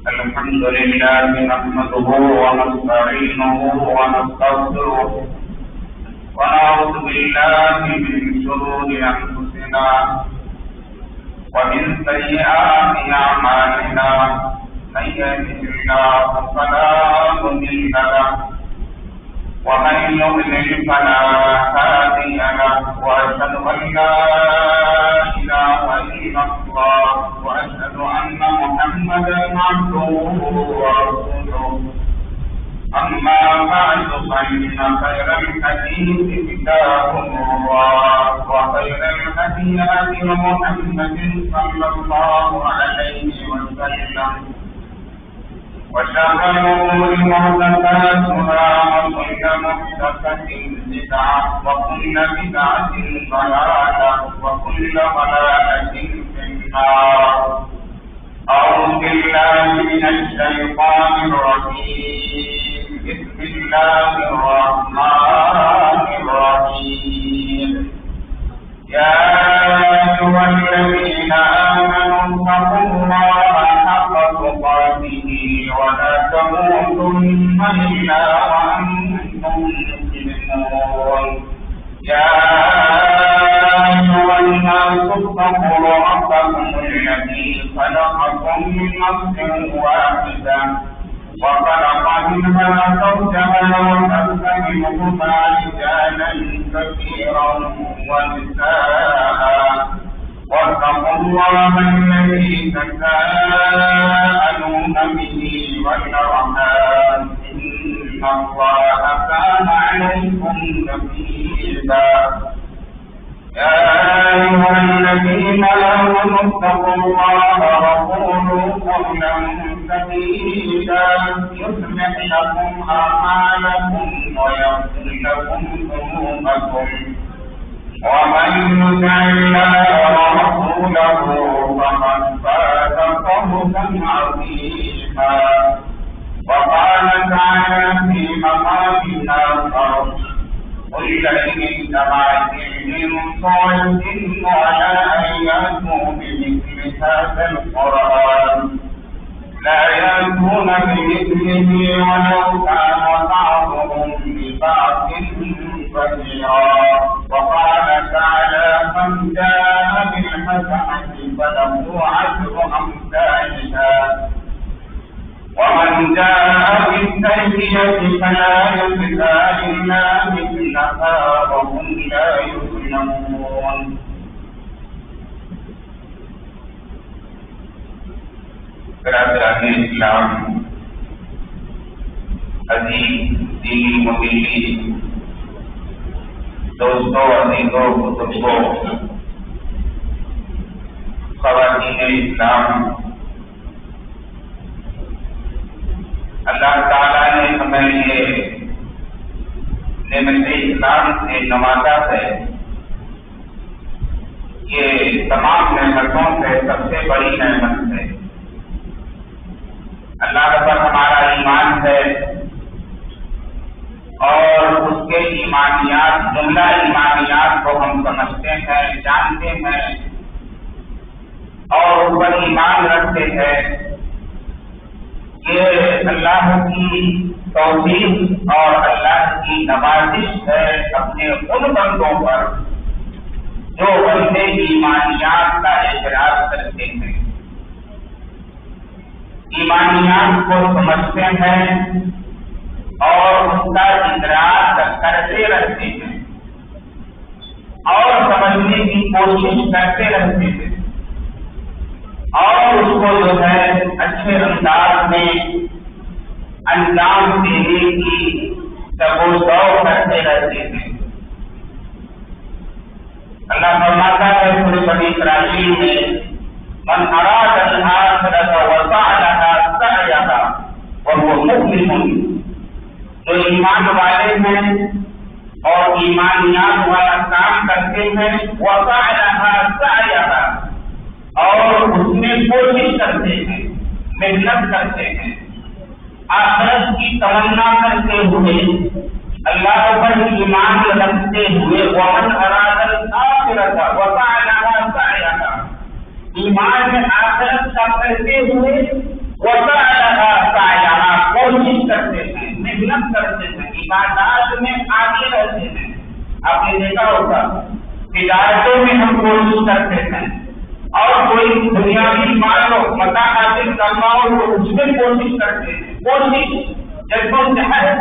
الحمد لله نحمده ونستعينه ونستغفره ونعوذ بالله من شرور أنفسنا ومن سيئات أعمالنا من يهده الله فلا مضل له ومن يضلل فلا هادي له وأشهد أن لا إله إلا الله وأشهد أن محمدا عبده ورسوله أما بعد فإن خير الحديث كتاب الله وخير الهدي هدي محمد صلى الله عليه وسلم وشر الأمور محدثاتها وكل محدثة بدعة وكل بدعة ضلالة وكل ضلالة في النار. أعوذ بالله من الشيطان الرجيم. بسم الله الرحمن الرحيم. يا أيها الذين آمنوا اتقوا الله حق تقاته ولا تموتن إلا وأنتم مسلمون. يا أيها الناس اتقوا ربكم الذي خلقكم من نفس واحدة وخلق منها زوجها وبث منهما رجالا كثيرا ونساء واتقوا الله الذي تساءلون به والأرحام إن الله كان عليكم رقيبا. يا أيها الذين آمنوا اتقوا الله وقولوا قولا سديدا يصلح لكم أعمالكم ويغفر لكم ذنوبكم ومن يطع الله ورسوله فقد فاز فوزا عظيما. وقال تعالى في مقام آخر قل لئن اجتمعت الإنس والجن على أن يأتوا بمثل هذا القرآن لا يأتون بمثله ولو كان بعضهم لبعض ظهيرا. وقال تعالى من جاء بالحسنة فله عشر أمثالها ومن جاء بالسيئة فلا يجزى إلا مثلها وهم لا يظلمون. برادران اسلام، عزیز دینی مبیلی دوستوں، عزیزوں، بزرگوں، خواتین اسلام، اللہ تعالیٰ نے ہمیں یہ نعمت اسلام سے نوازا ہے. یہ تمام نعمتوں سے سب سے بڑی نعمت ہے. اللہ پر ہمارا ایمان ہے اور اس کے ایمانیات، جملہ ایمانیات کو ہم سمجھتے ہیں، جانتے ہیں اور اس پر ایمان رکھتے ہیں. یہ اللہ کی توفیق اور اللہ کی نوازش ہے اپنے ان بندوں پر جو بندے ایمانیات کا اعتراف کرتے ہیں، ایمانیات کو سمجھتے ہیں اور اس کا ادراک کرتے رہتے ہیں اور سمجھنے کی کوشش کرتے رہتے ہیں اور اس کو جو ہے اچھے انداز میں انجام دینے کی تگو کرتے رہتے ہیں. اللہ فرماتا ہے سورۃ بنی اسرائیل میں من اراد الآخرۃ وسعى لها سعيها وهو مؤمن. جو ایمان والے ہیں اور ایمانیات والا کام کرتے ہیں، وسعى لها سعيها، اور اس میں کوشش کرتے ہیں، محنت کرتے ہیں، آخرت کی تمنا کرتے ہوئے، اللہ پر ایمان رکھتے ہوئے، ومن اراد الآخرۃ وسعى لها سعيها، ایمان میں آخرت کا کرتے ہوئے وسعها سعيها کوشش کرتے ہیں، محنت کرتے ہیں، عبادات میں آگے رہتے ہیں. آپ نے دیکھا ہوگا تجارتوں میں ہم کوشش کرتے ہیں اور کوئی دنیاوی مال ہو متاع حاصل کرنا ہو تو اس میں کوشش کرتے ہیں. کوشش جدوجہد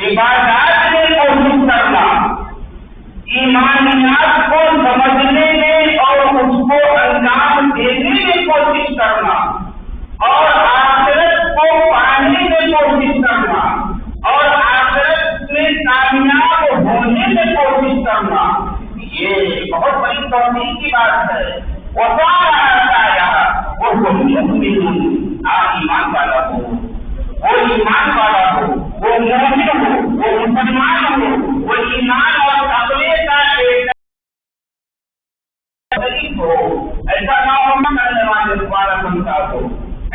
عبادات میں کوشش کرنا، ایمانیات کو سمجھنے میں اور اس کو انجام دینے میں کوشش کرنا اور آخرت کو پانے میں کوشش کرنا اور آخرت میں کامیاب ہونے میں کوشش کرنا، یہ بہت بڑی توفیق کی بات ہے. وہ ایمان والا ہو، وہ ایمان والا ہو، وہ مومن ہو، وہ مسلمان ہو، وہ ایمان اور تقوی کا ایک شریک ہو. ایسا نہ ہو کرنے والے دوبارہ سمجھا ہو.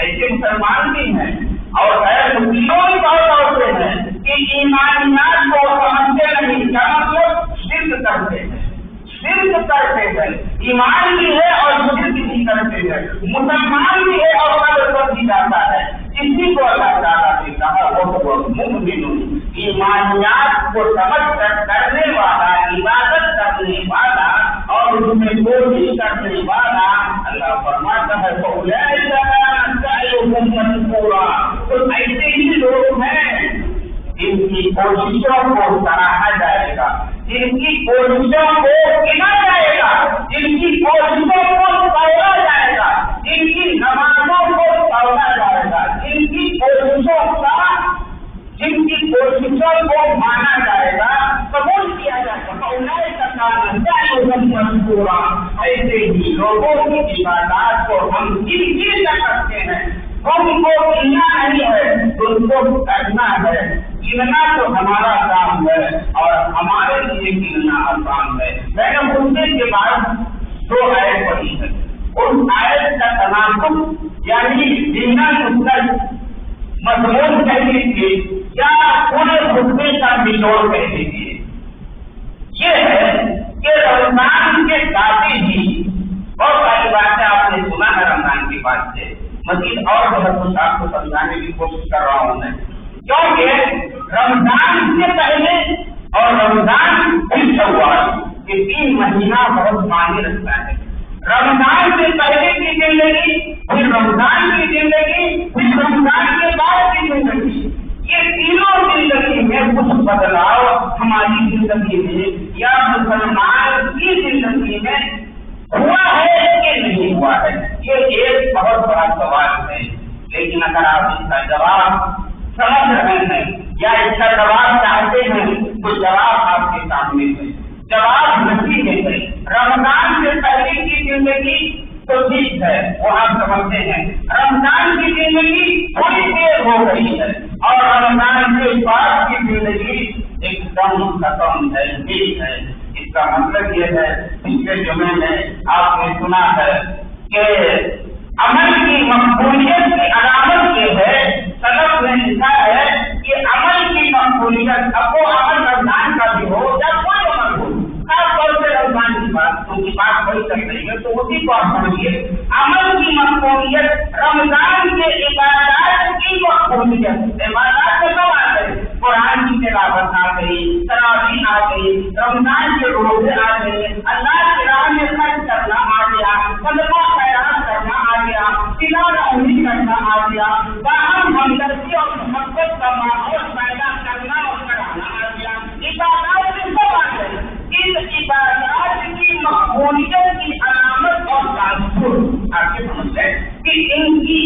ایسے مسلمان بھی ہیں اور غیر مسلموں بھی بہت ہوتے ہیں کہ ایمانیات کو سمجھتے نہیں، کیا مطلب شرک کرتے ہیں. شرک کرتے ہیں، ایمان بھی ہے اور شرک بھی کرتے ہیں، مسلمان بھی ہے اور قبر بھی جاتا ہے. اسی کو اللہ تعالیٰ نے کہا وہ مومن، ایمانیات کو سمجھ کر کرنے والا، عبادت کرنے والا اور اس میں کوشش کرنے والا. اللہ فرماتا ہے تو ایسے ہی لوگ ہیں جن کی کوششوں کو سراہا جائے گا، جن کی کوششوں کو گنا جائے گا، جن کی کوششوں کو توڑا جائے گا، جن کی نمازوں کو توڑا جائے گا، جن کی کوششوں کو مانا جائے گا، قبول کیا جائے گا. ایسے ہی لوگوں کی عبادات کو ہم جن سے کرتے ہیں ہم کو گننا نہیں ہے، ان کو کرنا ہے. گننا تو ہمارا کام ہے اور ہمارے لیے گننا آسان ہے. میں نے گننے کے بعد 2 آیت پڑھی ہے. اس آیت کا تناسب یعنی گننا مطلب مضمون کہہ لیجیے یا پورے خطبے کا نچوڑ کہہ لیجیے. یہ ہے کہ رمضان کے داخل ہی بہت ساری باتیں آپ نے سنا ہے رمضان کی بات سے. مزید اور بہت کچھ آپ کو سمجھانے کی کوشش کر رہا ہوں میں، کیونکہ رمضان سے پہلے اور رمضان پھر شوال یہ 3 مہینہ بہت معنی رکھتا ہے. رمضان سے پہلے کی زندگی، پھر رمضان کی زندگی، پھر رمضان کے بعد کی زندگی، یہ تینوں زندگی میں کچھ بدلاؤ ہماری زندگی میں یا مسلمان کی زندگی میں ہوا ہے کہ نہیں ہوا ہے. یہ ایک بہت بڑا سوال ہے. لیکن اگر آپ اس کا جواب سمجھ رہے ہیں یا اس کا جواب چاہتے ہیں تو جواب آپ کے سامنے ہے. جواب نہیں ہے. رمضان سے پہلے کی زندگی تو ٹھیک ہے، وہ آپ سمجھتے ہیں. رمضان کی زندگی تھوڑی دیر ہو گئی ہے اور رمضان کے بعد کی زندگی ایک دم ختم ہے، ٹھیک ہے. اس کا مطلب یہ ہے پچھلے جمعے میں آپ نے سنا ہے کہ عمل کی مقبولیت کی علامت یہ ہے، سلف نے لکھا ہے کہ عمل کی مقبولیت اب وہ عمل رمضان کا بھی ہو یا کوئی عمل ہو، خاص طور سے رمضان کی بات کی بات وہی کر رہی ہے تو اسی کو آپ سمجھیے. عمل کی مقبولیت رمضان کے عبادات کی مقبولیت، عبادات میں کب آ گئی؟ قرآن کی تلاوت آ گئی، تراویح آ گئی، رمضان کے روزے آ گئے، اللہ کی راہ میں خرچ کرنا آ گیا، صدقہ خیرات کرنا آ گیا، تلاوت کرنا آ گیا، باہم ہمدردی اور محبت کا ماحول پیدا کرنا اور کرانا آ گیا. عبادات میں سب آ گئے. ان عبادات کی مقبولیت کی علامت اور تاثر آپ کے سمجھ کہ ان کی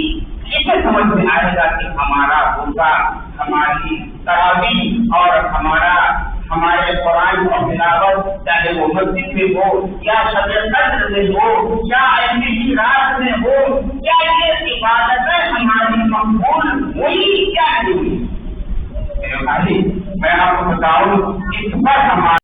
اسے سمجھ میں آئے گا کہ ہمارا روزہ، ہماری تراویح اور ہمارے قرآن کی تلاوت چاہے وہ مسجد میں ہو یا شب قدر میں ہو یا ایسی ہی رات میں ہو، کیا یہ عبادتیں ہماری مقبول ہوئی کیا نہیں؟ میں آپ کو بتاؤں اس پر ہمارا